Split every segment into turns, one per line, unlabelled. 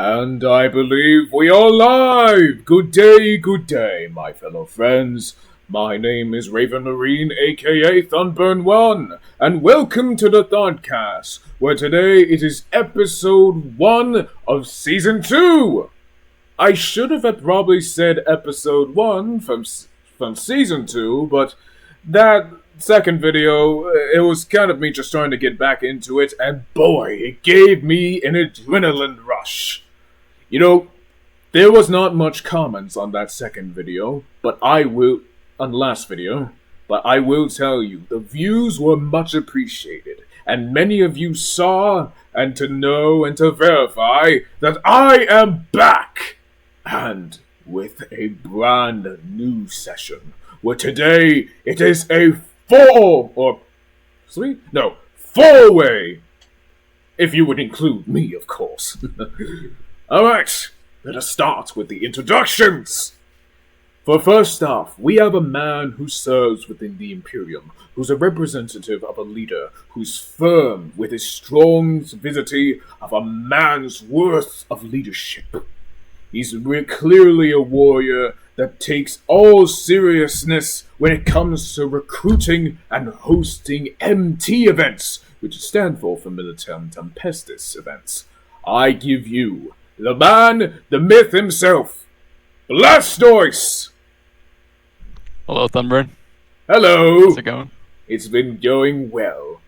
And I believe we are live! Good day, my fellow friends. My name is Raven Marine, aka Thunburn1, and welcome to the Thuncast, where today it is episode 1 of season 2! I should have probably said episode 1 from season 2, but that second video, it was kind of me just trying to get back into it, and boy, it gave me an adrenaline rush. You know, there was not much comments on that second video, on the last video, but I will tell you, the views were much appreciated, and many of you saw, and to know, and to verify, that I am back! And with a brand new session, where today it is a four-way, if you would include me, of course. Alright, let us start with the introductions! For first off, we have a man who serves within the Imperium, who's a representative of a leader who's firm with his strong solidity of a man's worth of leadership. He's clearly a warrior that takes all seriousness when it comes to recruiting and hosting MT events, which stand for Militum Tempestus events. I give you the man, the myth himself, Blastoise!
Hello, Thunburn.
Hello!
How's it going?
It's been going well.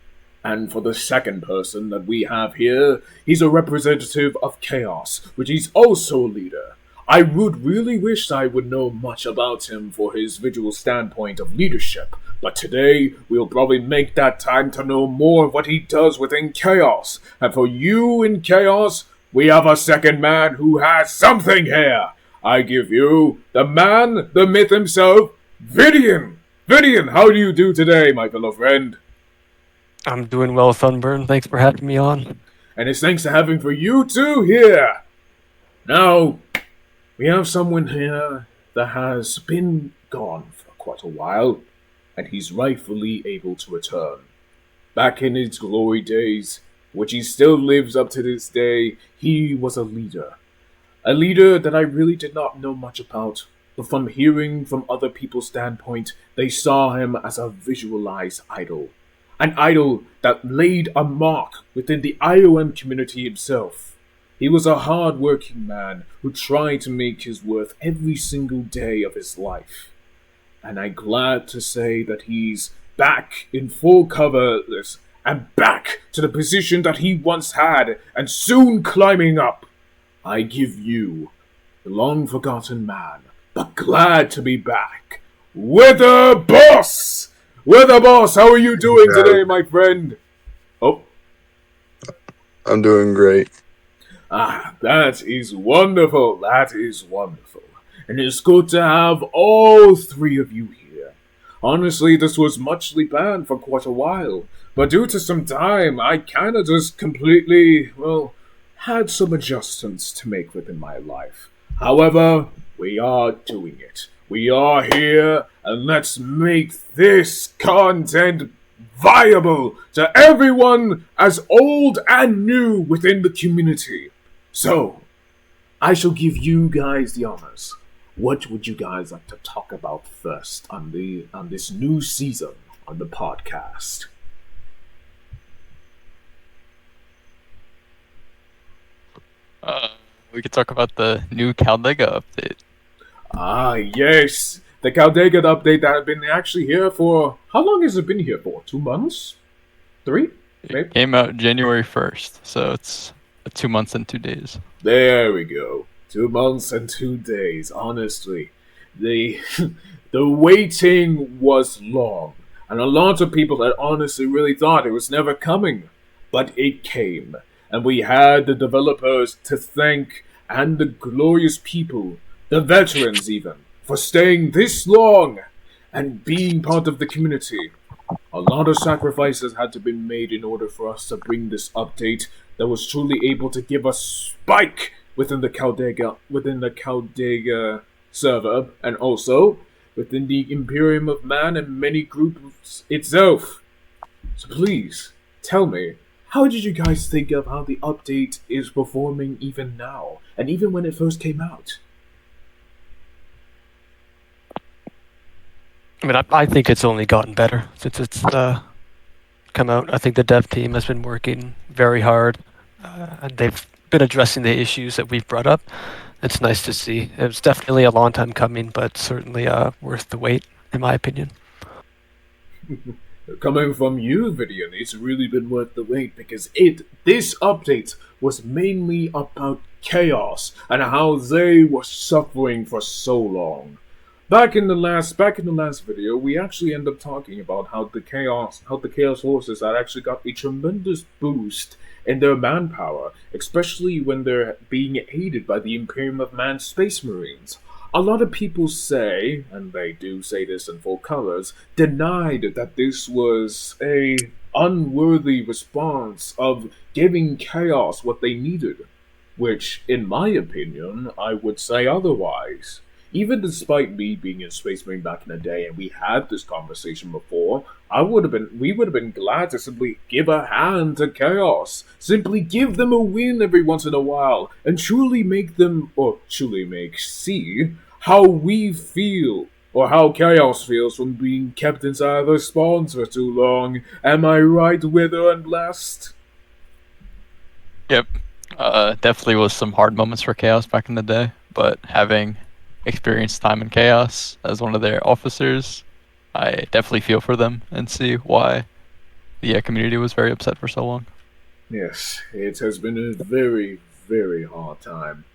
And for the second person that we have here, he's a representative of Chaos, which he's also a leader. I would really wish I would know much about him for his visual standpoint of leadership, but today we'll probably make that time to know more of what he does within Chaos. And for you in Chaos, we have a second man who has something here. I give you the man, the myth himself, Vidium. Vidium, how do you do today, my fellow friend?
I'm doing well, Thunburn. Thanks for having me on.
And it's thanks to having for you too here. Now, we have someone here that has been gone for quite a while, and he's rightfully able to return. Back in his glory days, which he still lives up to this day, he was a leader. A leader that I really did not know much about, but from hearing from other people's standpoint, they saw him as a visualized idol. An idol that laid a mark within the IOM community himself. He was a hard-working man who tried to make his worth every single day of his life. And I'm glad to say that he's back in full cover and back to the position that he once had and soon climbing up. I give you the long-forgotten man, but glad to be back, Wither Boss! Wither Boss, how are you doing today, my friend? Oh.
I'm doing great.
Ah, that is wonderful. That is wonderful. And it's good to have all three of you here. Honestly, this was muchly planned for quite a while. But due to some time, I kinda just completely, had some adjustments to make within my life. However, we are doing it. We are here, and let's make this content viable to everyone as old and new within the community. So, I shall give you guys the honors. What would you guys like to talk about first on this new season on the podcast?
We could talk about the new Caldega update.
Ah, yes. The Caldega update that has been actually here for... How long has it been here for? 2 months? 3? Maybe?
It came out January 1st, so it's 2 months and 2 days.
There we go. 2 months and 2 days. Honestly, the waiting was long. And a lot of people had honestly really thought it was never coming. But it came. And we had the developers to thank, and the glorious people, the veterans even, for staying this long and being part of the community. A lot of sacrifices had to be made in order for us to bring this update that was truly able to give us spike within the Caldega server, and also within the Imperium of Man and many groups itself. So please, tell me, how did you guys think of how the update is performing even now, and even when it first came out?
I mean, I think it's only gotten better since it's come out. I think the dev team has been working very hard, and they've been addressing the issues that we've brought up. It's nice to see. It was definitely a long time coming, but certainly worth the wait, in my opinion.
Coming from you, Vidium, it's really been worth the wait because this update was mainly about chaos and how they were suffering for so long. Back in the last video, we actually ended up talking about how the chaos forces had actually got a tremendous boost in their manpower, especially when they're being aided by the Imperium of Man Space Marines. A lot of people say, and they do say this in full colors, denied that this was a unworthy response of giving chaos what they needed, which, in my opinion, I would say otherwise. Even despite me being a Space Marine back in the day, and we had this conversation before, we would have been glad to simply give a hand to Chaos. Simply give them a win every once in a while, and truly make see how we feel, or how Chaos feels from being kept inside their spawns for too long. Am I right, Wither and Blast?
Yep. Definitely was some hard moments for Chaos back in the day, but having experienced time in Chaos as one of their officers, I definitely feel for them and see why the community was very upset for so long.
Yes, it has been a very, very hard time.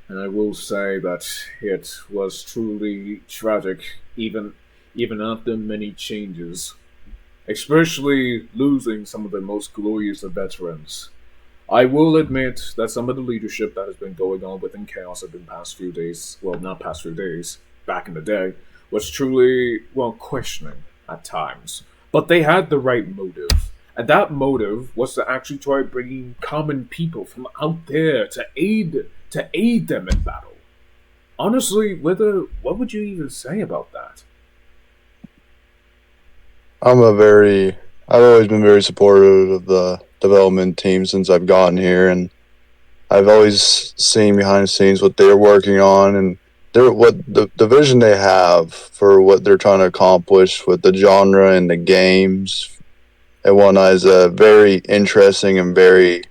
And I will say that it was truly tragic, even after many changes. Especially losing some of the most glorious of veterans. I will admit that some of the leadership that has been going on within Chaos in the past few days, well, not past few days, back in the day, was truly, questioning at times. But they had the right motive. And that motive was to actually try bringing common people from out there to aid them in battle. Honestly, what would you even say about that?
I've always been very supportive of the development team since I've gotten here, and I've always seen behind the scenes what they're working on and what the vision they have for what they're trying to accomplish with the genre and the games and whatnot is a very interesting and very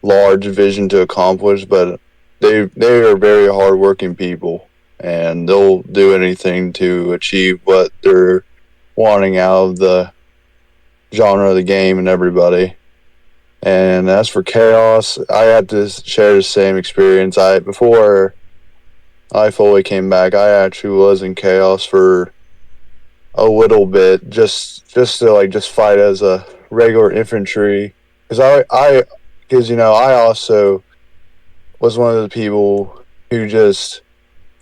large vision to accomplish. But they are very hardworking people, and they'll do anything to achieve what they're wanting out of the genre of the game and everybody. And as for Chaos, I had to share the same experience. Before I fully came back, I actually was in Chaos for a little bit, just to fight as a regular infantry. Because I also was one of the people who just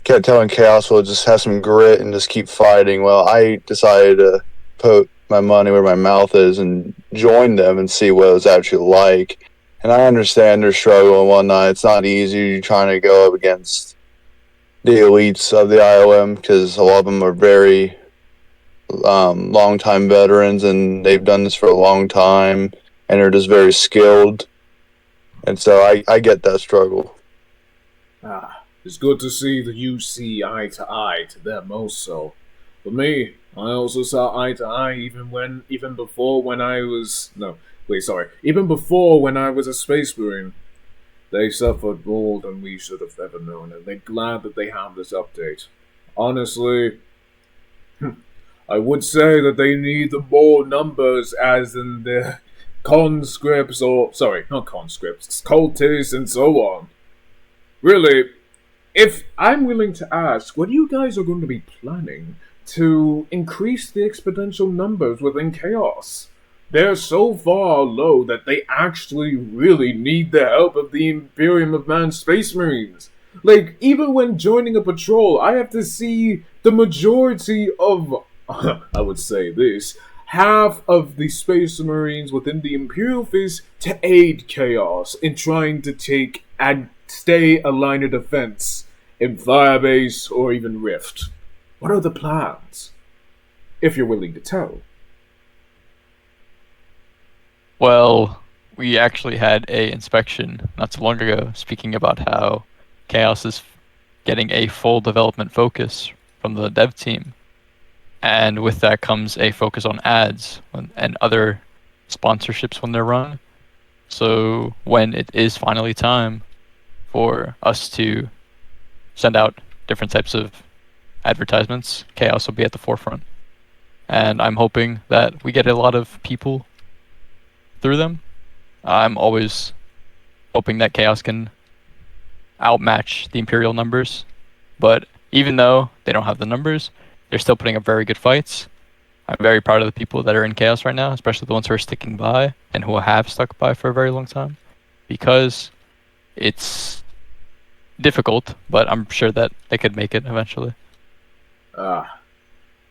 kept telling Chaos, well, just have some grit and just keep fighting. Well, I decided to put my money where my mouth is and join them and see what it was actually like. And I understand their struggle and whatnot. It's not easy trying to go up against the elites of the IOM because a lot of them are very long-time veterans and they've done this for a long time and they're just very skilled. And so I get that struggle.
It's good to see that you see eye to eye to them also. For me, I also saw eye to eye even before when I was a Space Marine. They suffered more than we should have ever known, and they're glad that they have this update. Honestly, I would say that they need the more numbers as in the conscripts, not conscripts, cultists and so on. Really, if I'm willing to ask, what you guys are going to be planning to increase the exponential numbers within Chaos? They're so far low that they actually really need the help of the Imperium of Man Space Marines. Like, even when joining a patrol, I have to see the majority of, I would say this, half of the Space Marines within the Imperial Fist to aid Chaos in trying to take and stay a line of defense in Firebase or even Rift. What are the plans? If you're willing to tell.
Well, we actually had a inspection not too long ago speaking about how Chaos is getting a full development focus from the dev team. And with that comes a focus on ads and other sponsorships when they're run. So when it is finally time for us to send out different types of advertisements, Chaos will be at the forefront. And I'm hoping that we get a lot of people through them. I'm always hoping that Chaos can outmatch the Imperial numbers. But even though they don't have the numbers, they're still putting up very good fights. I'm very proud of the people that are in Chaos right now, especially the ones who are sticking by and who have stuck by for a very long time. Because it's difficult, but I'm sure that they could make it eventually.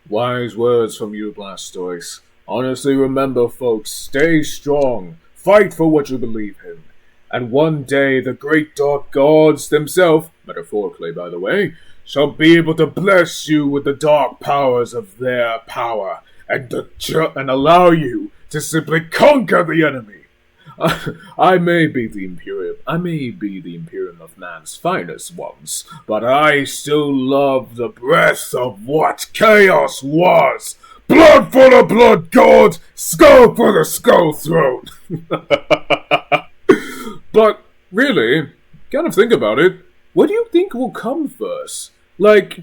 Wise words from you, Blastoise. Honestly, remember, folks, stay strong. Fight for what you believe in. And one day, the great dark gods themselves, metaphorically, by the way, shall be able to bless you with the dark powers of their power and allow you to simply conquer the enemy. I may be the Imperium of man's finest ones, but I still love the breath of what Chaos was. Blood for the blood god, skull for the skull throat. But really, kind of think about it. What do you think will come first? What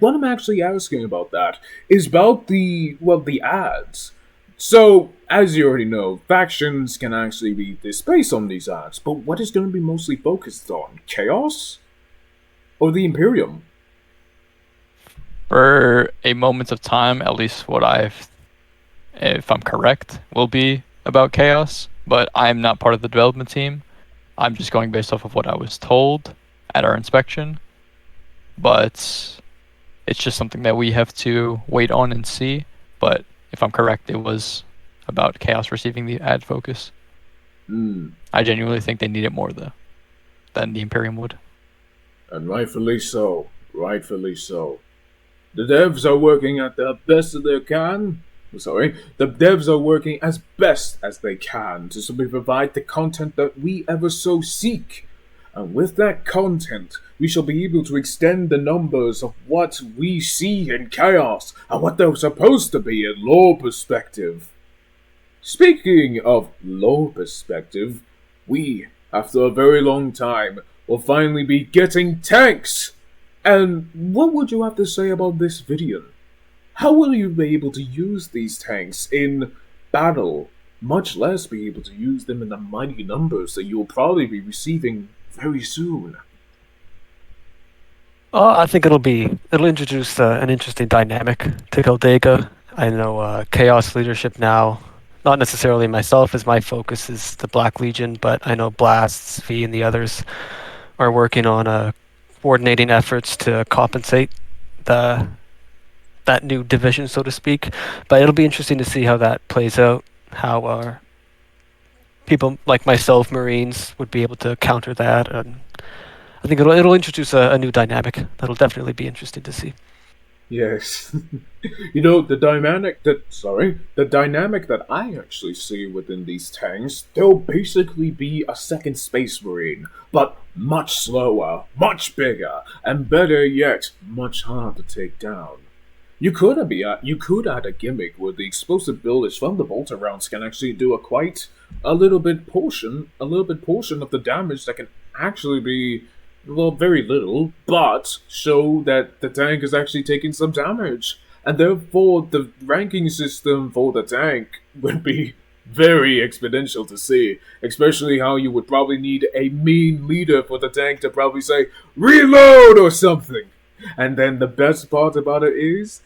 I'm actually asking about that is about the ads. So, as you already know, factions can actually be based on these ads, but what is going to be mostly focused on? Chaos? Or the Imperium?
For a moment of time, at least if I'm correct, will be about Chaos, but I'm not part of the development team. I'm just going based off of what I was told at our inspection. But it's just something that we have to wait on and see. But if I'm correct, it was about Chaos receiving the ad focus. I genuinely think they need it more than the Imperium would.
And rightfully so. Rightfully so. The devs are working at the best that they can. The devs are working as best as they can to simply provide the content that we ever so seek. And with that content, we shall be able to extend the numbers of what we see in Chaos and what they're supposed to be in lore perspective. Speaking of lore perspective, we, after a very long time, will finally be getting tanks. And what would you have to say about this Vidium? How will you be able to use these tanks in battle, much less be able to use them in the mighty numbers that you'll probably be receiving very soon?
I think it'll introduce an interesting dynamic to Galdega. I know Chaos leadership now, not necessarily myself, as my focus is the Black Legion, but I know Blasts, V, and the others are working on coordinating efforts to compensate that new division, so to speak. But it'll be interesting to see how that plays out, how our people like myself, Marines, would be able to counter that. And I think it'll introduce a new dynamic that'll definitely be interesting to see.
Yes. The dynamic that I actually see within these tanks, they'll basically be a second Space Marine, but much slower, much bigger, and better yet, much harder to take down. You could add a gimmick where the explosive builders from the bolter rounds can actually do a little bit portion of the damage that can actually be, well, very little, but show that the tank is actually taking some damage. And therefore, the ranking system for the tank would be very exponential to see, especially how you would probably need a mean leader for the tank to probably say, reload or something. And then the best part about it is,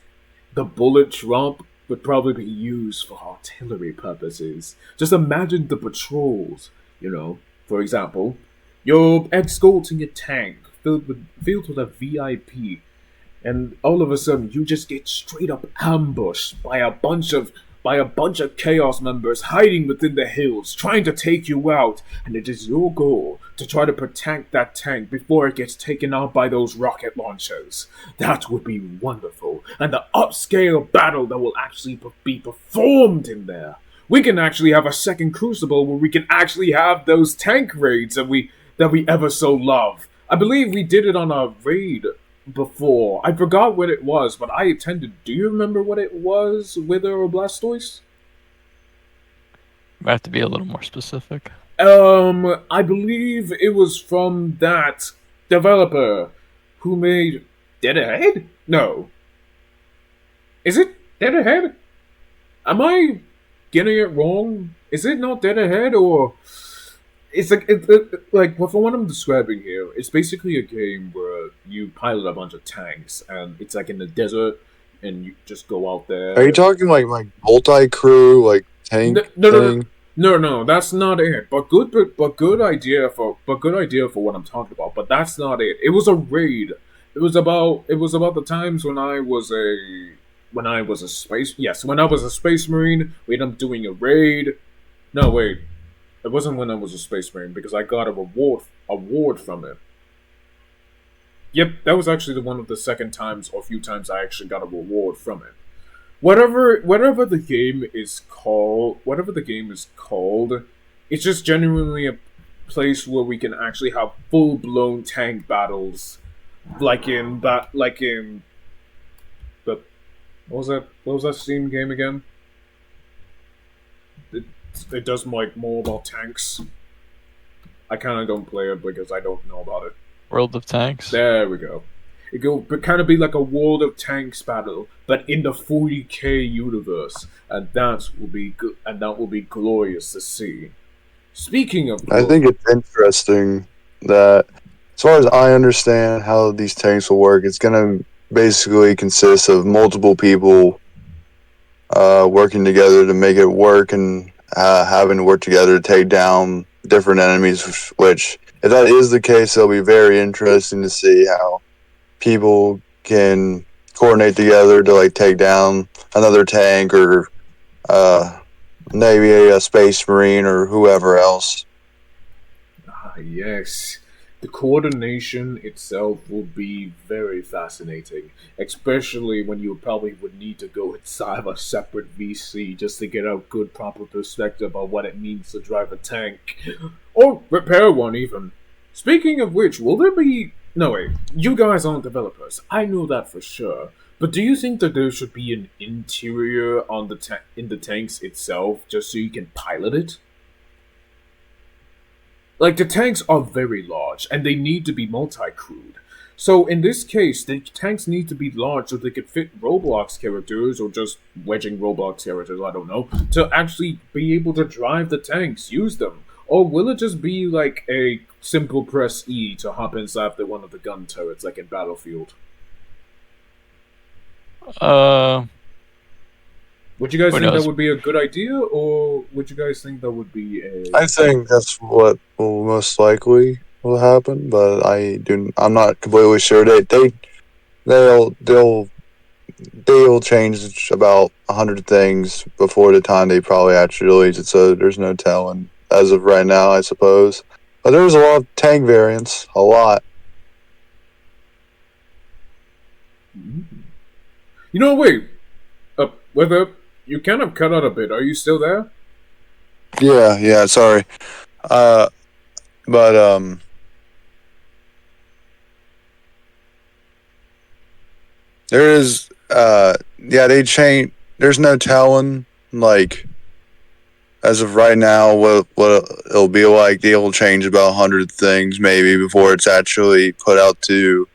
the bullet drop would probably be used for artillery purposes. Just imagine the patrols, for example, you're escorting a tank filled with a VIP, and all of a sudden you just get straight up ambushed by a bunch of Chaos members hiding within the hills, trying to take you out, and it is your goal to try to protect that tank before it gets taken out by those rocket launchers. That would be wonderful, and the upscale battle that will actually be performed in there we can actually have a second Crucible where we can actually have those tank raids that we ever so love. I believe we did it on a raid before. I forgot what it was, but I attended. Do you remember what it was, Wither or Blastoise?
We have to be a little more specific.
I believe it was from that developer who made Dead Ahead? No. Is it Dead Ahead? Am I getting it wrong? Is it not Dead Ahead, or it's like from what I'm describing here, it's basically a game where you pilot a bunch of tanks and it's like in the desert and you just go out there.
Are you talking like multi-crew, like tank thing?
No, that's not it. But good idea for what I'm talking about. But that's not it. It was a raid. It was about the times when I was a space marine. We ended up doing a raid. No, wait. It wasn't when I was a space marine because I got a award from it. Yep, that was actually one of the second times or few times I actually got a reward from it. Whatever the game is called, it's just genuinely a place where we can actually have full-blown tank battles, like in the what was that Steam game again? It does like more about tanks. I kind of don't play it because I don't know about it.
World of Tanks.
There we go. It could kind of be like a World of Tanks battle, but in the 40K universe, and that will be glorious to see. Speaking of,
I think it's interesting that, as far as I understand how these tanks will work, it's gonna basically consist of multiple people working together to make it work, and having to work together to take down different enemies. Which, if that is the case, it'll be very interesting to see how people can coordinate together to like take down another tank or maybe a space marine or whoever else.
Yes. The coordination itself will be very fascinating, especially when you probably would need to go inside of a separate VC just to get a good proper perspective on what it means to drive a tank. Or repair one even. Speaking of which, will there be... No, wait. You guys aren't developers. I know that for sure. But do you think that there should be an interior on in the tanks itself, just so you can pilot it? Like, the tanks are very large, and they need to be multi-crewed. So, in this case, the tanks need to be large so they could fit Roblox characters, or just wedging Roblox characters, I don't know, to actually be able to drive the tanks, use them. Or will it just be like a simple press E to hop inside one of the gun turrets, like in Battlefield? Would you guys think that would be a good idea, or would you guys think that would be a...
I think that's what will most likely will happen, but I'm not completely sure. They'll change about 100 things before the time they probably actually release it, so there's no telling as of right now, I suppose. But there's a lot of tank variants, a lot.
You know, wait. Whether you kind of cut out a bit. Are you still there?
Yeah, sorry. But there is, they change. There's no telling, like, as of right now, what it'll be like. They'll change about 100 things maybe before it's actually put out to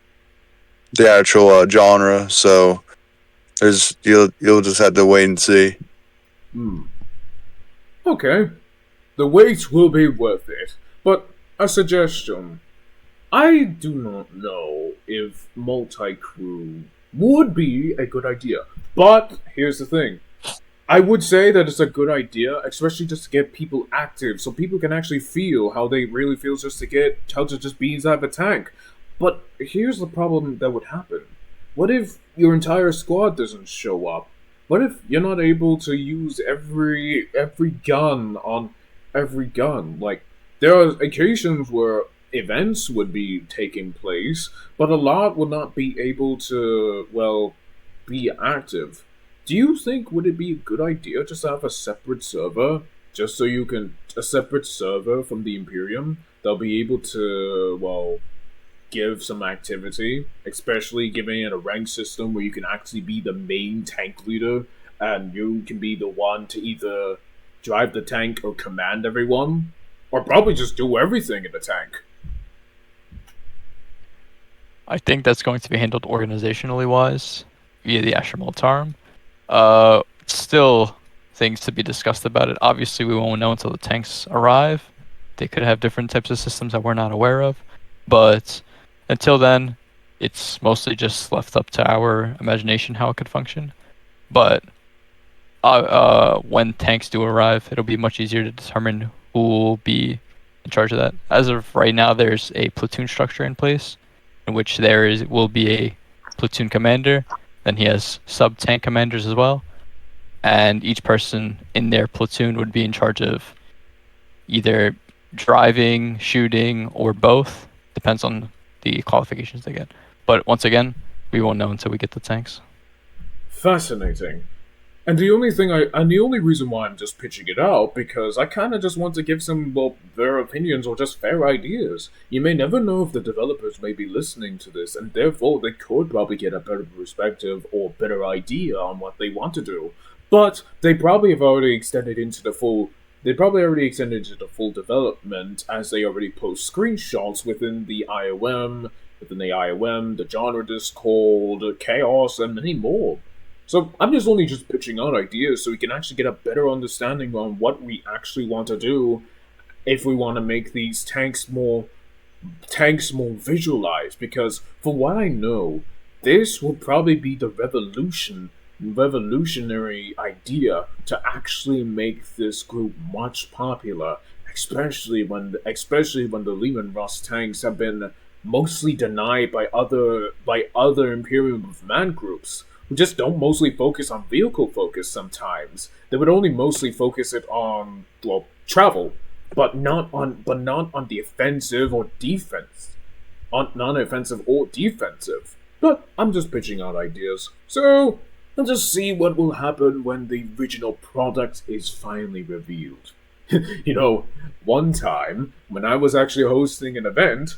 the actual genre. So you'll just have to wait and see.
Okay. The wait will be worth it. But a suggestion. I do not know if multi-crew would be a good idea. But here's the thing. I would say that it's a good idea, especially just to get people active, so people can actually feel how they really feel just to be inside the tank. But here's the problem that would happen. What if your entire squad doesn't show up? What if you're not able to use every gun on every gun? Like, there are occasions where events would be taking place, but a lot would not be able to, well, be active. do you think would it be a good idea just to have a separate server, just so you can a separate server from the Imperium that'll be able to give some activity, especially giving it a rank system where you can actually be the main tank leader and you can be the one to either drive the tank or command everyone, or probably just do everything in the tank.
I think that's going to be handled organizationally wise via the Asher Militarum. Still things to be discussed about it. Obviously, we won't know until the tanks arrive. They could have different types of systems that we're not aware of. But until then, it's mostly just left up to our imagination how it could function. But when tanks do arrive, it'll be much easier to determine who will be in charge of that. As of right now, there's a platoon structure in place, in which will be a platoon commander. Then he has sub-tank commanders as well. And each person in their platoon would be in charge of either driving, shooting, or both. Depends on the qualifications they get. But once again, we won't know until we get the tanks.
Fascinating. And the only reason why I'm just pitching it out, because I kind of just want to give some, their opinions or just fair ideas. You may never know if the developers may be listening to this, and therefore they could probably get a better perspective or better idea on what they want to do. But they probably have already extended into the full development, as they already post screenshots within the IOM, the genre Discord, Chaos, and many more. So I'm just pitching out ideas so we can actually get a better understanding on what we actually want to do if we want to make these tanks more visualized. Because for what I know, this will probably be the revolutionary idea to actually make this group much popular, especially when the Lehman Russ tanks have been mostly denied by other Imperium of Man groups, who just don't mostly focus on vehicle focus sometimes. They would only mostly focus it on, travel, but not on the offensive or defense. Non-offensive or defensive. But I'm just pitching out ideas. So, let's just see what will happen when the original product is finally revealed. One time, when I was actually hosting an event,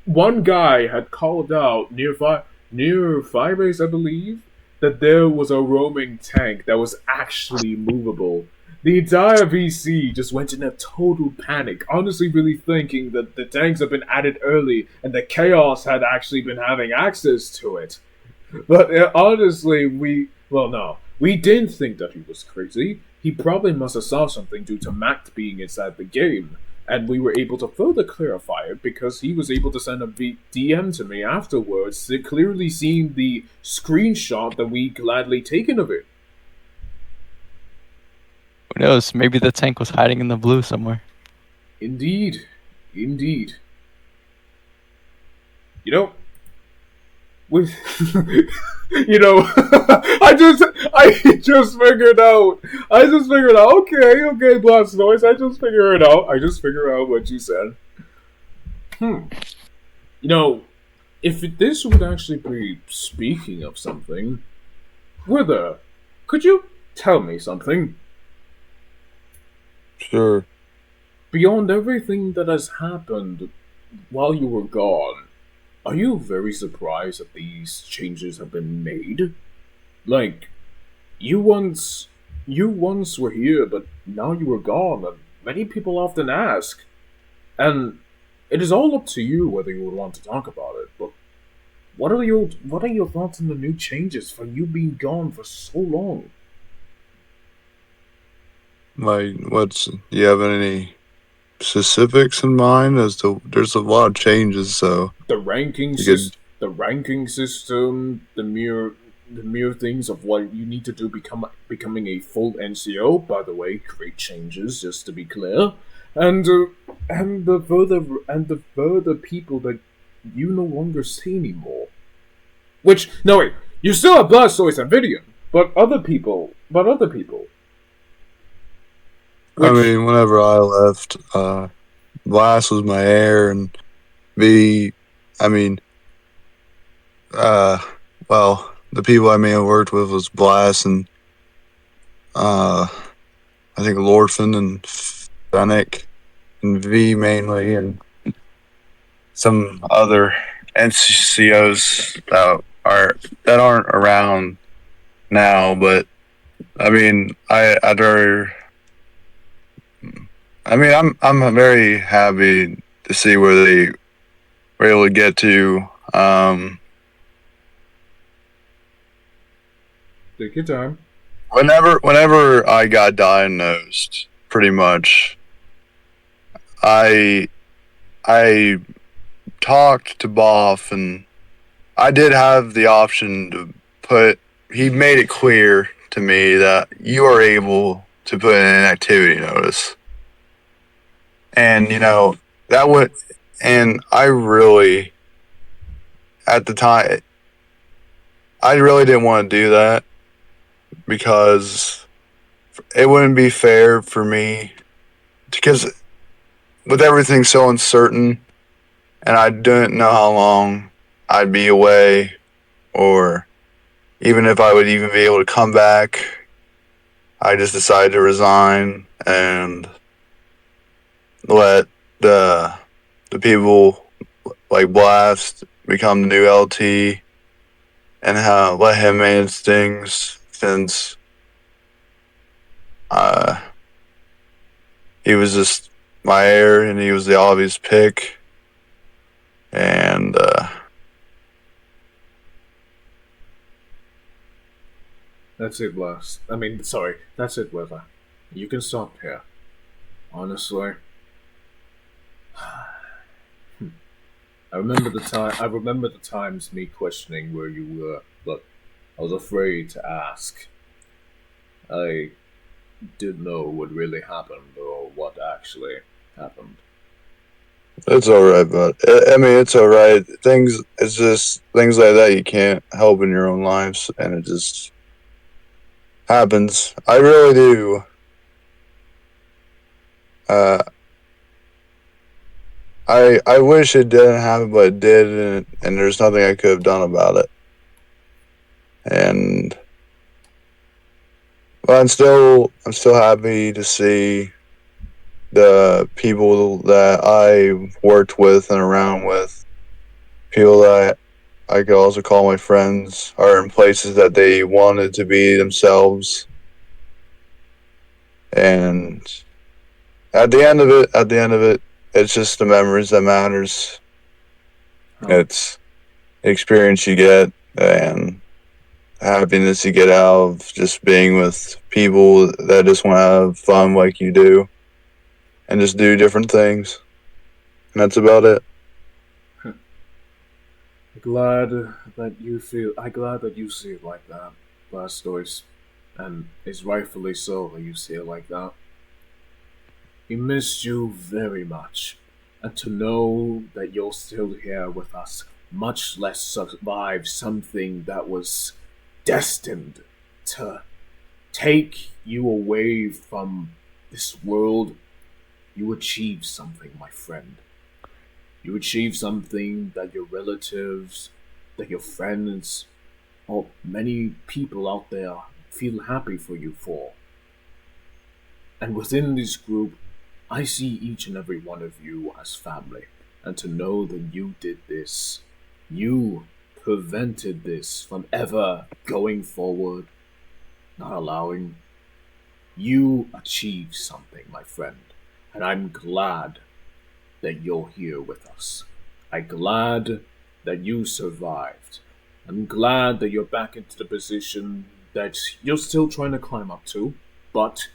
one guy had called out near Firebase, I believe, that there was a roaming tank that was actually movable. The entire VC just went in a total panic, honestly really thinking that the tanks had been added early and the Chaos had actually been having access to it. But honestly, we didn't think that he was crazy. He probably must have saw something due to Mac being inside the game. And we were able to further clarify it because he was able to send a DM to me afterwards, clearly seeing the screenshot that we gladly taken of it.
Who knows? Maybe the tank was hiding in the blue somewhere.
Indeed. With I just figured out. Okay, Blast Noise. I just figured out what you said. If this would actually be speaking of something, Wither, could you tell me something?
Sure.
Beyond everything that has happened while you were gone, are you very surprised that these changes have been made? Like, you once were here, but now you are gone, and many people often ask. And it is all up to you whether you would want to talk about it, but what are your thoughts on the new changes for you being gone for so long?
Do you have any specifics in mind? There's a lot of changes, so
The ranking system, the mere things of what you need to do becoming a full NCO. By the way, great changes, just to be clear, and the further people that you no longer see anymore. Which you still have Blastoise and Vidium, but other people.
I mean, whenever I left, Blast was my heir, and well, the people I mainly worked with was Blast and I think Lorfin and Fennec and V mainly, and some other NCOs that aren't around now. But I mean, I'm very happy to see where they were able to get to.
Take your time.
Whenever I got diagnosed, pretty much, I talked to Boff, and I did have the option to put. He made it clear to me that you are able to put in an activity notice, and that would. And I really, at the time, I really didn't want to do that because it wouldn't be fair for me, because with everything so uncertain, and I didn't know how long I'd be away, or even if I would even be able to come back. I just decided to resign and let the people like Blast become the new LT, and let him manage things, since he was just my heir and he was the obvious pick. And
That's it, Blast. I mean, sorry, that's it, Weather. You can stop here. Honestly. I remember the times me questioning where you were, but I was afraid to ask. I didn't know what really happened or what actually happened.
it's alright, but I mean, it's alright. It's just things like that you can't help in your own lives, and it just happens. I really do. I wish it didn't happen, but it did, and there's nothing I could have done about it. And but I'm still happy to see the people that I worked with and around with, people that I could also call my friends, are in places that they wanted to be themselves. And at the end of it, it's just the memories that matters. It's the experience you get and happiness you get out of just being with people that just want to have fun like you do, and just do different things. And that's about it.
Glad that you see it like that, Blastoise, and it's rightfully so that you see it like that. We missed you very much, and to know that you're still here with us, much less survive something that was destined to take you away from this world, you achieved something, my friend. You achieve something that your relatives, that your friends, or many people out there feel happy for you for. And within this group, I see each and every one of you as family. And to know that you did this, you prevented this from ever going forward, not allowing, you achieved something, my friend. And I'm glad that you're here with us. I'm glad that you survived. I'm glad that you're back into the position that you're still trying to climb up to, but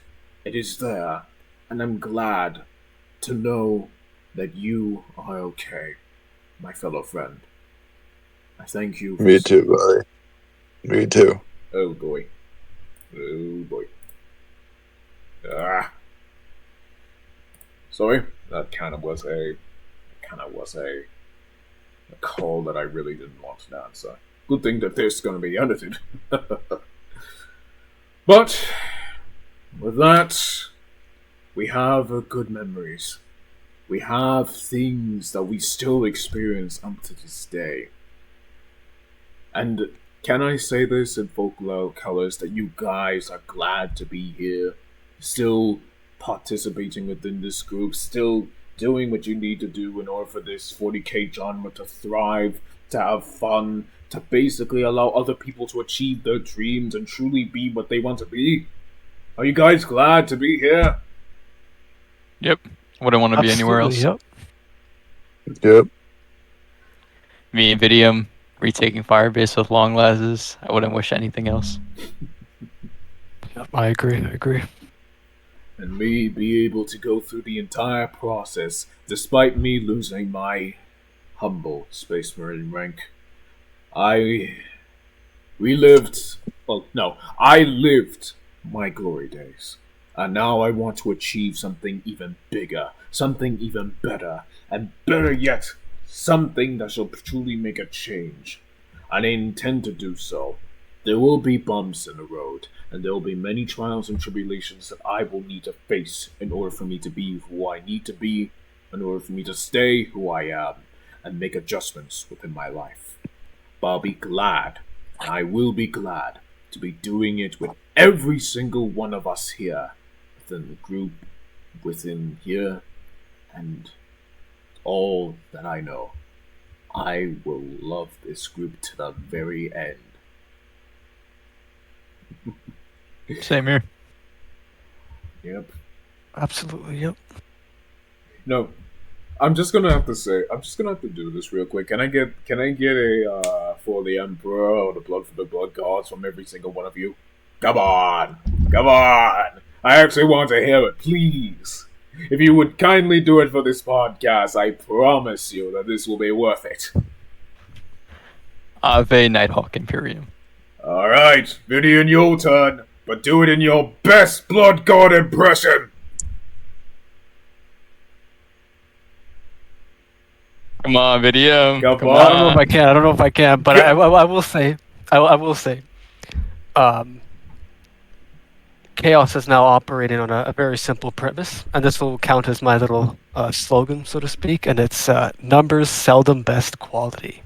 it is there, and I'm glad to know that you are okay, my fellow friend. I thank you.
Me too, buddy. Me too.
Oh boy. Oh boy. Ah. Sorry, that kind of was a call that I really didn't want to answer. Good thing that this is going to be edited. But with that, we have good memories. We have things that we still experience up to this day. And can I say this in folklore colors that you guys are glad to be here, still participating within this group, still doing what you need to do in order for this 40k genre to thrive, to have fun, to basically allow other people to achieve their dreams and truly be what they want to be? Are you guys glad to be here?
Yep. Wouldn't want to be anywhere else.
Yep.
Yep.
Me and Vidium retaking Firebase with long lasses. I wouldn't wish anything else.
Yep, I agree.
And me be able to go through the entire process, despite me losing my humble Space Marine rank. I lived my glory days. And now I want to achieve something even bigger, something even better, and better yet, something that shall truly make a change. And I intend to do so. There will be bumps in the road, and there will be many trials and tribulations that I will need to face in order for me to be who I need to be, in order for me to stay who I am, and make adjustments within my life. But I'll be glad, and I will be glad, to be doing it with every single one of us here, within the group, within here, and all that I know. I will love this group to the very end.
Same here.
Yep.
Absolutely, yep.
No, I'm just gonna have to do this real quick. Can I get a for the Emperor or the Blood for the Blood Gods from every single one of you? Come on! I actually want to hear it, please. If you would kindly do it for this podcast, I promise you that this will be worth it.
Ave Nighthawk Imperium.
Alright, Vidian, your turn, but do it in your best Blood God impression!
Come on, Vidium.
Come
I don't know
on.
if I can, but I will say, Chaos is now operating on a very simple premise, and this will count as my little slogan, so to speak, and it's numbers seldom best quality.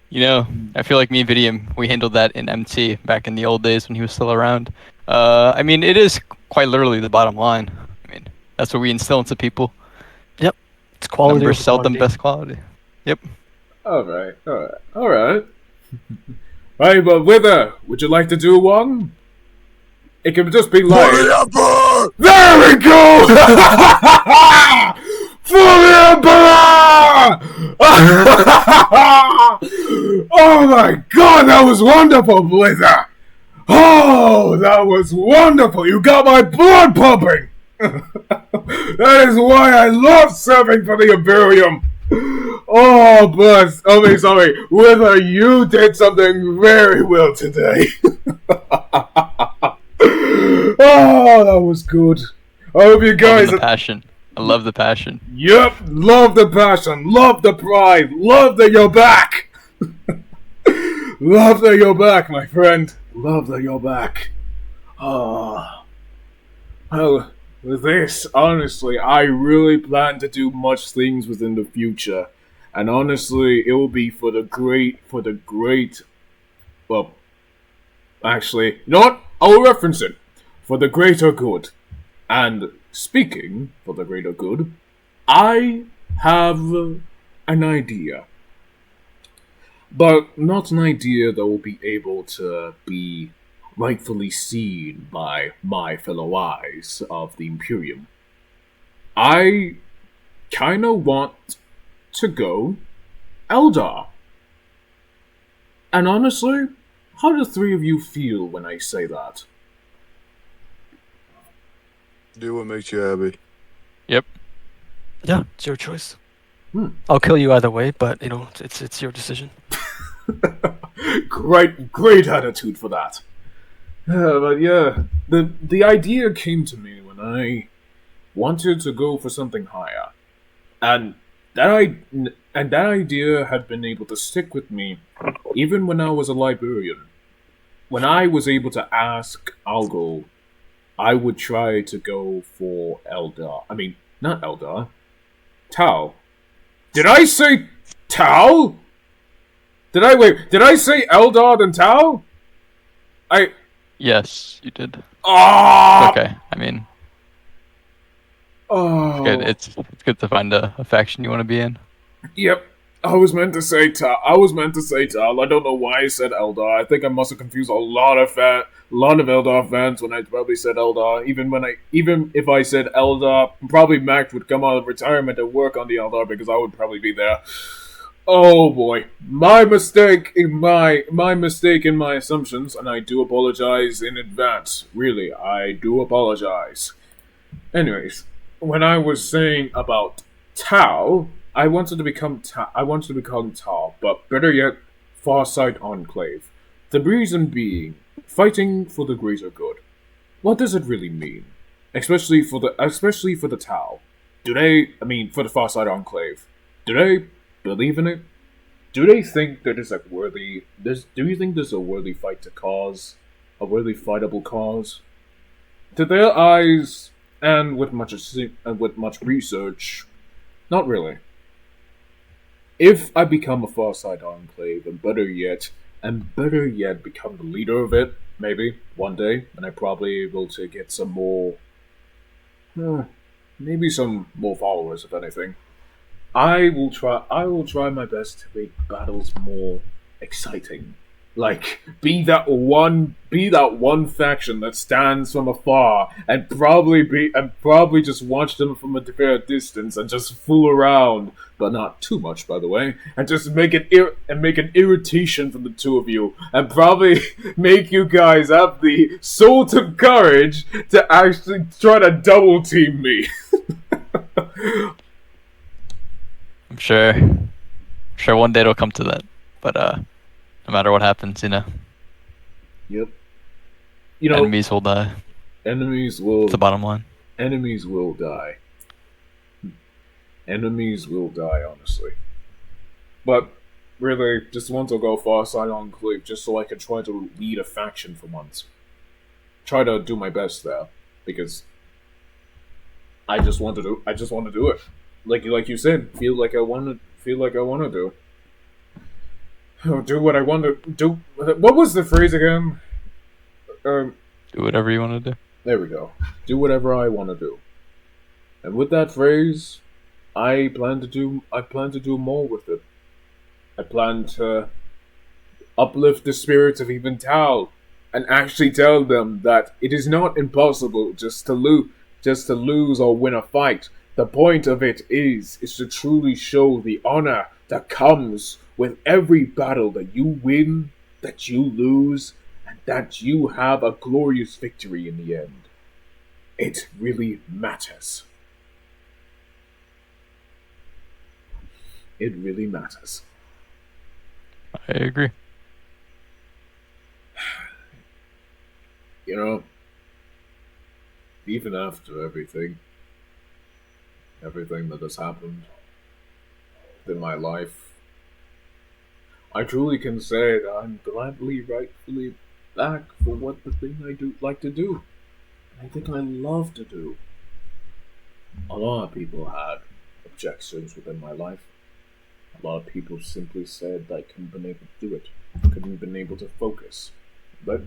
You know, I feel like me and Vidium, we handled that in MT back in the old days when he was still around. I mean, it is quite literally the bottom line. I mean, that's what we instill into people.
Yep. It's quality.
Numbers seldom best quality. Yep.
Alright. Right, but Wither, would you like to do one? It can just be like... There we go! For the Emperor! Oh my god, that was wonderful, Blither! Oh, that was wonderful! You got my blood pumping! That is why I love serving for the Imperium! Oh, but... sorry. Wither, you did something very well today. Oh, that was good. I hope you guys...
The passion. I love the passion.
Yep, love the passion, love the pride, love that you're back. Love that you're back, my friend. Love that you're back. Oh. Well, with this, honestly, I really plan to do much things within the future. And honestly, it will be for the great, well, actually, you know what? I'll reference it. For the greater good. And speaking for the greater good, I have an idea. But not an idea that will be able to be rightfully seen by my fellow eyes of the Imperium. I kinda want to go Eldar. And honestly, how do the three of you feel when I say that?
Do what makes you happy.
Yep.
Yeah, it's your choice. I'll kill you either way, but you know, it's your decision.
Great attitude for that. But yeah, the idea came to me when I wanted to go for something higher, and that idea had been able to stick with me even when I was a librarian. When I was able to ask Algo, I would try to go for Eldar. I mean, not Eldar. Tau. Did I say Tau? Did I say Eldar and Tau?
Yes, you did.
Oh!
Okay, I mean,
Oh.
good. It's good to find a faction you want to be in.
Yep. I was meant to say Tal. I don't know why I said Eldar. I think I must have confused a lot of Eldar fans when I probably said Eldar. Even if I said Eldar, probably Mac would come out of retirement and work on the Eldar because I would probably be there. Oh boy, my mistake in my assumptions, and I do apologize in advance. Really, I do apologize. Anyways, when I was saying about Tau, I wanted to become Tau, but better yet, Farsight Enclave. The reason being, fighting for the greater good. What does it really mean? Especially for the Tau. For the Farsight Enclave. Do they believe in it? Do they think that is do you think there's a worthy fight to cause? A worthy fightable cause? To their eyes, and with much research, not really. If I become a Farsight Enclave, and better yet, become the leader of it, maybe, one day, and I'm probably able to get some more, maybe some more followers, if anything, I will try my best to make battles more exciting. Like, be that one faction that stands from afar and probably just watch them from a fair distance and just fool around, but not too much, by the way, and just make an irritation from the two of you, and probably make you guys have the salt of courage to actually try to double team me.
I'm sure one day it'll come to that, but no matter what happens,
Yep.
enemies will die.
Enemies will.
It's the bottom line.
Enemies will die. Enemies will die, honestly. But really, just want to go Farsight Enclave just so I can try to lead a faction for once. Try to do my best there, because I just want to do it. Like you said, feel like I want to do. Do what I want to do. What was the phrase again?
Do whatever you want to do.
There we go. Do whatever I want to do. And with that phrase, I plan to do more with it. I plan to uplift the spirits of even Tal, and actually tell them that it is not impossible just to lose or win a fight. The point of it is to truly show the honor that comes with every battle that you win, that you lose, and that you have a glorious victory in the end. It really matters. It really matters.
I agree.
Even after everything that has happened in my life, I truly can say that I'm rightfully back for what the thing I do like to do. I think I love to do. A lot of people had objections within my life. A lot of people simply said I couldn't been able to do it. Couldn't been able to focus. But,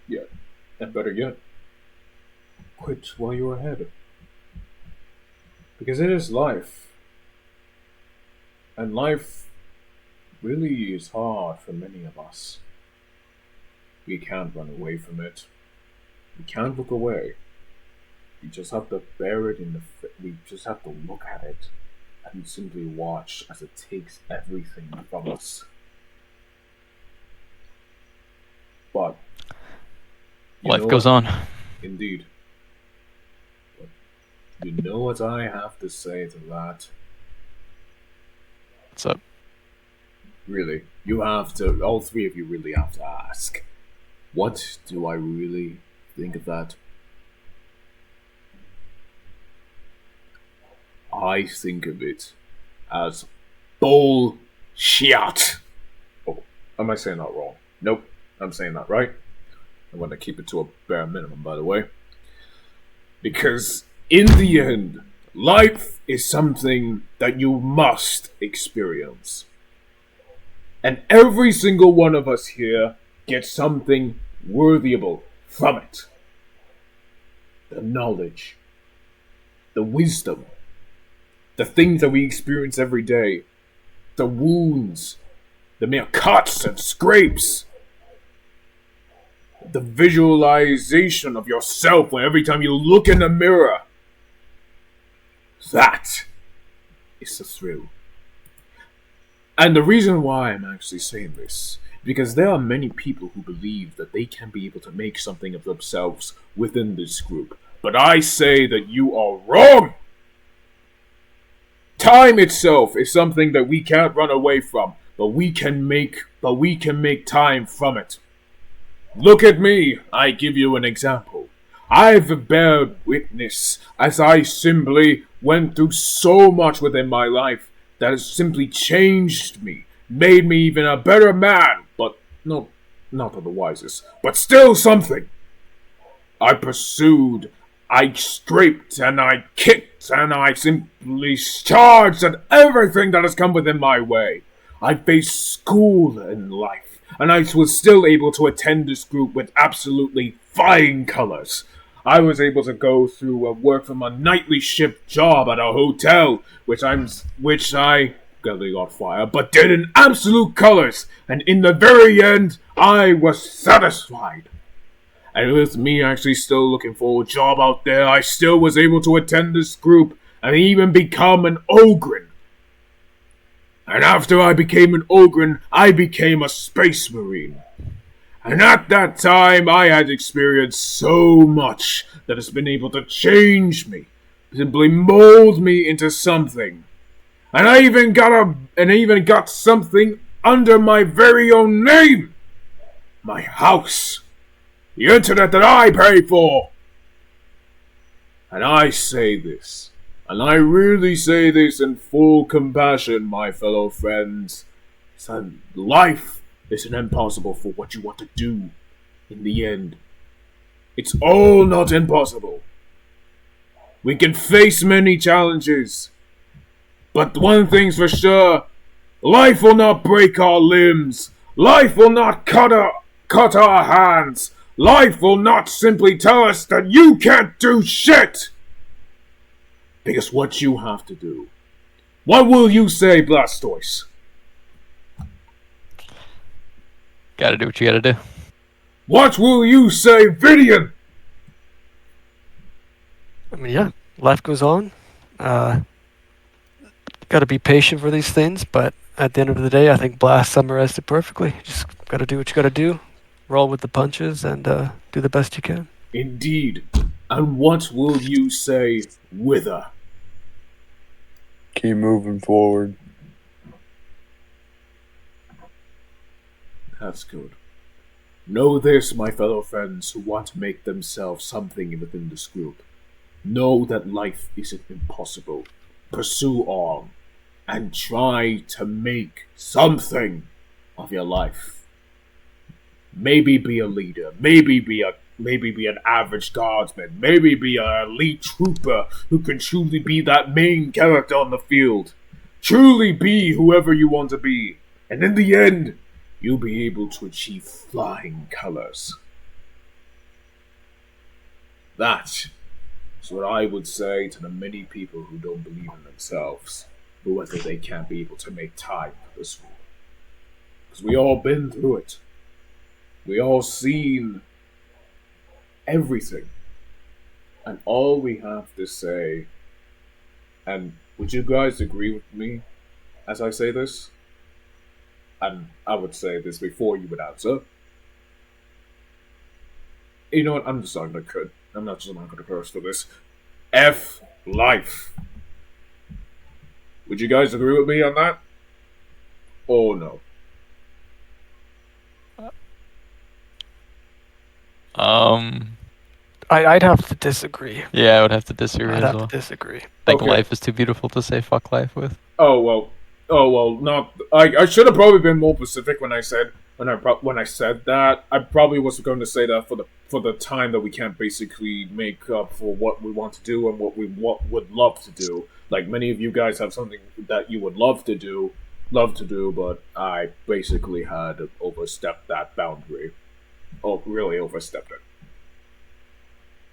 yeah, and better yet, quit while you're ahead. Because it is life. And life really is hard for many of us. We can't run away from it. We can't look away. We just have to bear it we just have to look at it and simply watch as it takes everything from us. But
life goes on.
Indeed. But you know what I have to say to that?
What's up?
Really, all three of you really have to ask. What do I really think of that? I think of it as bullshit. Oh, am I saying that wrong? Nope, I'm saying that right. I want to keep it to a bare minimum, by the way. Because, in the end, life is something that you must experience. And every single one of us here gets something worthyable from it. The knowledge, the wisdom, the things that we experience every day, the wounds, the mere cuts and scrapes, the visualization of yourself when every time you look in the mirror. That is the thrill. And the reason why I'm actually saying this, because there are many people who believe that they can be able to make something of themselves within this group. But I say that you are wrong! Time itself is something that we can't run away from, but we can make time from it. Look at me, I give you an example. I've bared witness as I simply went through so much within my life that has simply changed me, made me even a better man, but not the wisest, but still something. I pursued, I scraped, and I kicked, and I simply charged at everything that has come within my way. I faced school and life, and I was still able to attend this group with absolutely flying colors. I was able to go through work from a nightly shift job at a hotel, which I got fired, but did in absolute colors, and in the very end, I was satisfied. And with me actually still looking for a job out there, I still was able to attend this group and even become an Ogren. And after I became an Ogren, I became a Space Marine. And at that time, I had experienced so much that has been able to change me, simply mold me into something. And I even got something under my very own name. My house. The internet that I pay for. And I say this, and I really say this in full compassion, my fellow friends, that life isn't impossible for what you want to do in the end. It's all not impossible. We can face many challenges, but one thing's for sure, life will not break our limbs. Life will not cut our hands. Life will not simply tell us that you can't do shit. Because what you have to do. What will you say, Blastoise?
Gotta do what you gotta do.
What will you say, Vidium?
I mean, yeah, life goes on. Got to be patient for these things, but at the end of the day, I think Blast summarized it perfectly. Just got to do what you got to do, roll with the punches, and do the best you can.
Indeed. And what will you say, Wither?
Keep moving forward.
That's good. Know this, my fellow friends who want to make themselves something within this group. Know that life isn't impossible. Pursue on, and try to make something of your life. Maybe be a leader, maybe be an average guardsman, maybe be an elite trooper who can truly be that main character on the field. Truly be whoever you want to be, and in the end, you'll be able to achieve flying colors. That is what I would say to the many people who don't believe in themselves, or whether they can't be able to make time for this war. Because we all been through it. We all seen everything. And all we have to say, and would you guys agree with me as I say this? And I would say this before you would answer. You know what? I'm just not gonna curse for this. F life. Would you guys agree with me on that? Or no?
I'd have to disagree.
Yeah, I would have to disagree
I'd
as
have
well.
to disagree.
I think
Okay.
life is too beautiful to say fuck life with.
Oh well. Not. I should have probably been more specific when I said that. I probably was going to say that for the time that we can't basically make up for what we want to do and what would love to do. Like many of you guys have something that you would love to do, love to do, but I basically had overstepped that boundary. Oh, really overstepped it.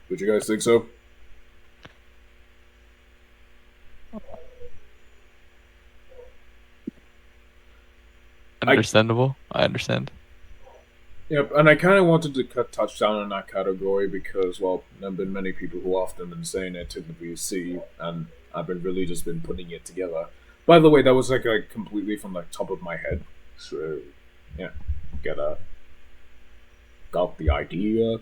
Would you guys think so?
Understandable. I understand.
Yep, and I kind of wanted to touch down on that category because, well, there have been many people who often been saying it to the BC, and I've been really just been putting it together. By the way, that was like completely from the top of my head. So, yeah, got the idea.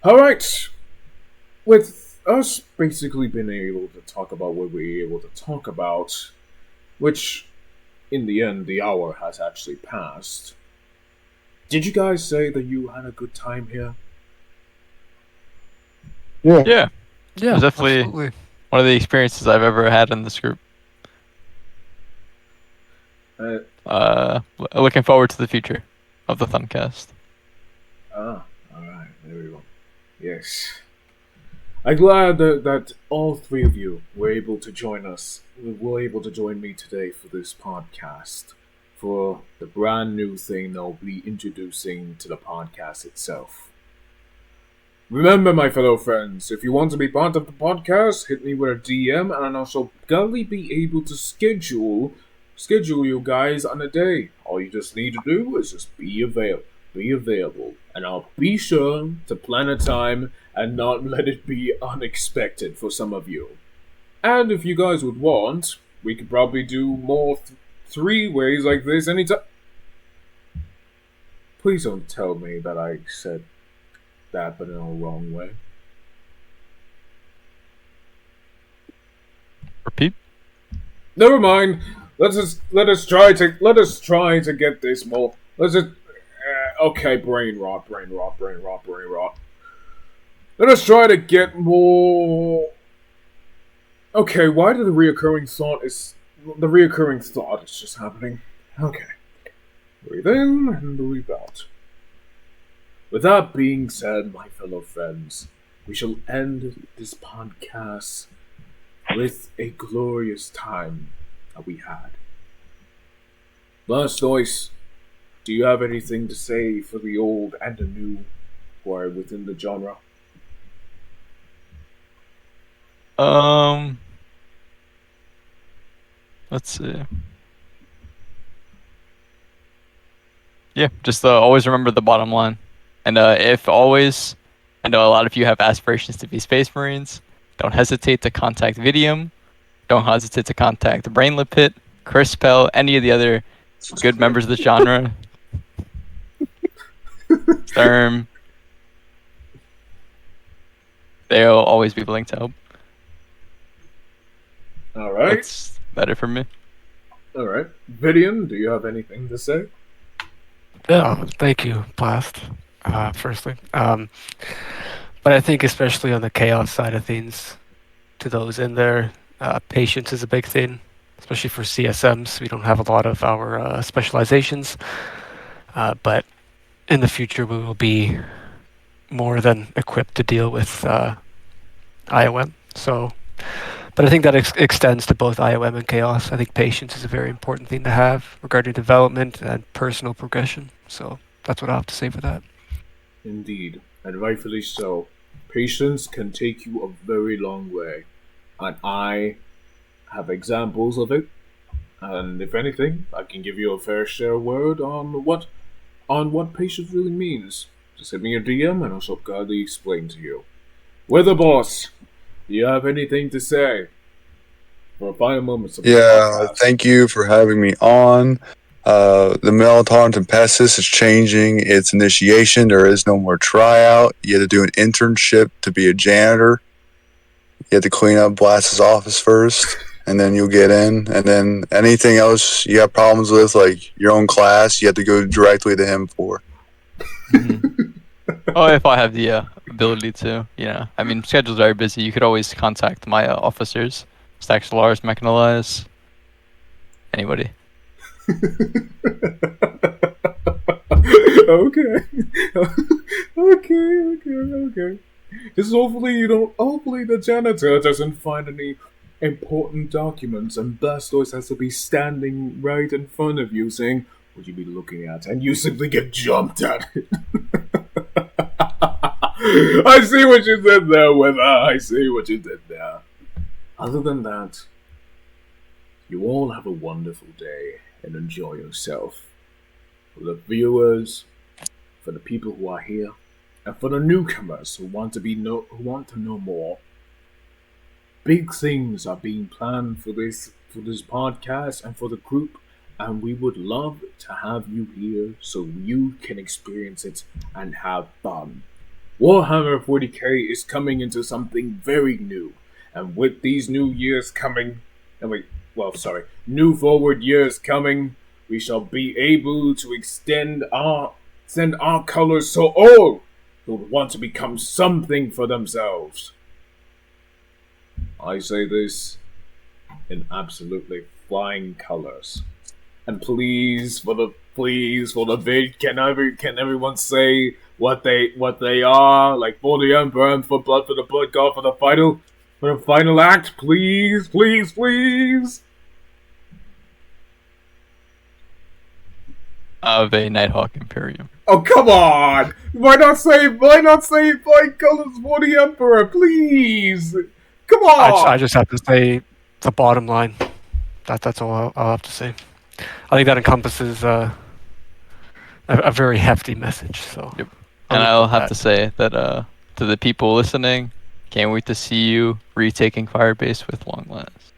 Alright, with us basically being able to talk about what we're able to talk about, which in the end, the hour has actually passed. Did you guys say that you had a good time here?
Yeah.
Yeah. It was definitely
absolutely.
one of the experiences I've ever had in this group. Looking forward to the future of the Thuncast.
Alright, there we go. Yes. I'm glad that all three of you were able to join us. Were able to join me today for this podcast, for the brand new thing that I'll be introducing to the podcast itself. Remember, my fellow friends, if you want to be part of the podcast, hit me with a DM, and I'll also gladly be able to schedule you guys on a day. All you just need to do is just be available, and I'll be sure to plan a time and not let it be unexpected for some of you. And if you guys would want, we could probably do more 3 ways like this anytime. Please don't tell me that I said that but in a wrong way.
Repeat. Never
mind. Let us try to get this more. Let's just okay, brain rot. Let us try to get more. Okay, why did the reoccurring thought is just happening? Okay. Breathe in and breathe out. With that being said, my fellow friends, we shall end this podcast with a glorious time that we had. Blastoise, do you have anything to say for the old and the new who are within the genre?
Let's see. Yeah, just always remember the bottom line. And if always, I know a lot of you have aspirations to be Space Marines, don't hesitate to contact Vidium. Don't hesitate to contact the Brainlet Pit, Crispell, any of the other good members of the genre. Sturm. They'll always be willing to help.
Alright.
That's better for me.
Alright. Vidium, do you have anything to say?
Yeah, thank you, Blast, firstly. But I think especially on the chaos side of things, to those in there, patience is a big thing, especially for CSMs. We don't have a lot of our specializations, but in the future we will be more than equipped to deal with IOM. So, but I think that extends to both IOM and chaos. I think patience is a very important thing to have regarding development and personal progression. So that's what I have to say for that.
Indeed, and rightfully so. Patience can take you a very long way, and I have examples of it. And if anything, I can give you a fair share word on what patience really means. Just hit me a DM, and I'll so gladly explain to you. Weather Boss, do you have anything to say? For final moments of the podcast?
Thank you for having me on. The Melatonin Tempestus is changing its initiation. There is no more tryout. You have to do an internship to be a janitor. You have to clean up Blast's office first, and then you'll get in. And then anything else you have problems with, like your own class, you have to go directly to him for.
Mm-hmm. Oh, if I have the ability to, I mean, schedule's very busy. You could always contact my officers, Stax Lars, Mechanalize, anybody.
Okay. Okay. Just hopefully the janitor doesn't find any important documents, and Blastoise has to be standing right in front of you saying, "Would you be looking at?" And you simply get jumped at. I see what you did there, Wither. I see what you did there. Other than that, you all have a wonderful day and enjoy yourself. For the viewers, for the people who are here, and for the newcomers who want to know more, big things are being planned for this podcast and for the group, and we would love to have you here so you can experience it and have fun. Warhammer 40k is coming into something very new, and with these new forward years coming, we shall be able to send our colors to all who want to become something for themselves. I say this in absolutely flying colors. And please for the vid, can everyone say what they are? Like for the Emperor and for the Blood God for the final act, please.
Ave Nighthawk Imperium.
Oh, come on! Why not say flying colors for the Emperor, please? Come on!
I just have to say the bottom line. That's all I'll have to say. I think that encompasses a very hefty message. So,
yep. And I'll have to say that to the people listening, can't wait to see you retaking Firebase with long last.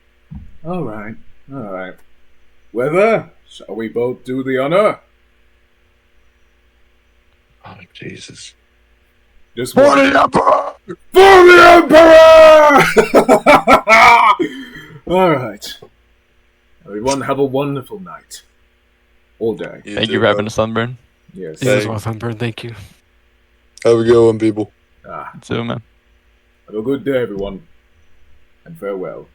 All right. Whether shall we both do the honor?
Oh, Jesus.
Just for the Emperor! For the Emperor! All right. Everyone, have a wonderful night. All day.
Thank you for having a sunburn.
Yes.
Yeah, as well, Sunburn. Thank you.
Have a good one, people.
So, man.
Have a good day, everyone. And farewell.